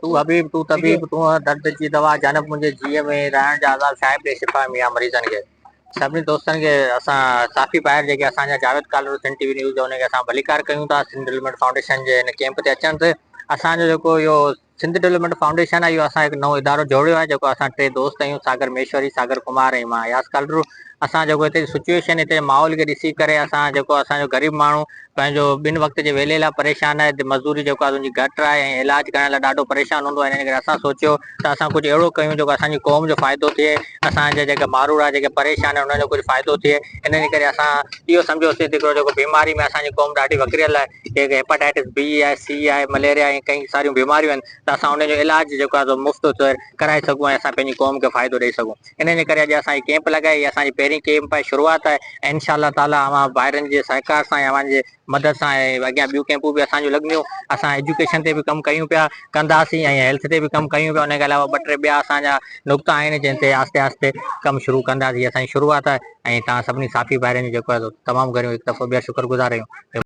तू हबीब तू तबीब तू दर्द जी दवा जानब मुंहिंजे जीअ में रहण जा आज़ाद साहिब ॾे शिफ़ा मियां मरीज़नि खे। सभिनी दोस्तनि खे असां साफ़ी ॿाहिरि जेके असांजा जावेद कालरू सिंध टीवी न्यूज़ हुनखे असां भलीकार कयूं था सिंध डेवलपमेंट फाउंडेशन जे हिन कैंप ते अचनि ते। असांजो जेको इहो सिंध डेवलपमेंट फाउंडेशन आहे इहो असां हिकु नओं इदारो जोड़ियो आहे जेको असां टे दोस्त आहियूं सागर मेश्वरी सागर कुमार ऐं मां यास कालरू। असां जेको हिते सिचुएशन हिते माहौल खे ॾिसी करे असां जेको असांजो ग़रीब माण्हू पंहिंजो ॿिनि वक़्त जे वेले लाइ परेशान आहे मज़दूरी जेको आहे तुंहिंजी घटि आहे ऐं इलाज करण लाइ ॾाढो परेशान हूंदो आहे हिन करे असां सोचियो त असां कुझु अहिड़ो कयूं जेको असांजी क़ौम जो फ़ाइदो थिए असांजा जेके माण्हू आहे जेके परेशान आहिनि उन्हनि जो कुझु फ़ाइदो थिए इन करे असां इहो सम्झोसीं हिकिड़ो जेको बीमारी में असांजी क़ौम ॾाढी वकिरियल आहे जेके हेपाटाइटिस बी आहे सी आहे मलेरिया ऐं कई सारियूं बीमारियूं आहिनि त असां उनजो इलाज जेको आहे मुफ़्त कराए सघूं ऐं असां पंहिंजी क़ौम खे फ़ाइदो ॾेई सघूं। इन जे करे अॼु असांजी कैंप लॻाई असांजी पहिरीं कैंप आहे शुरूआति आहे ऐं इनशा ताला अवां ॿाहिरनि जे सहकार सां ऐं अव्हांजे मदद सां ऐं अॻियां ॿियूं कैंपूं बि असांजूं लॻंदियूं असां एजुकेशन ते बि कमु कयूं पिया कंदासीं ऐं हेल्थ ते बि कमु कयूं पिया उनजे अलावा ॿ टे ॿिया असांजा नुक़्ता आहिनि जंहिं ते आस्ते आस्ते कमु शुरू कंदासीं असांजी शुरूआति आहे ऐं तव्हां सभिनी साथी भाइरनि जो जेको आहे तमामु घणो हिकु दफ़ो ॿिया शुक्रगुज़ार आहियूं।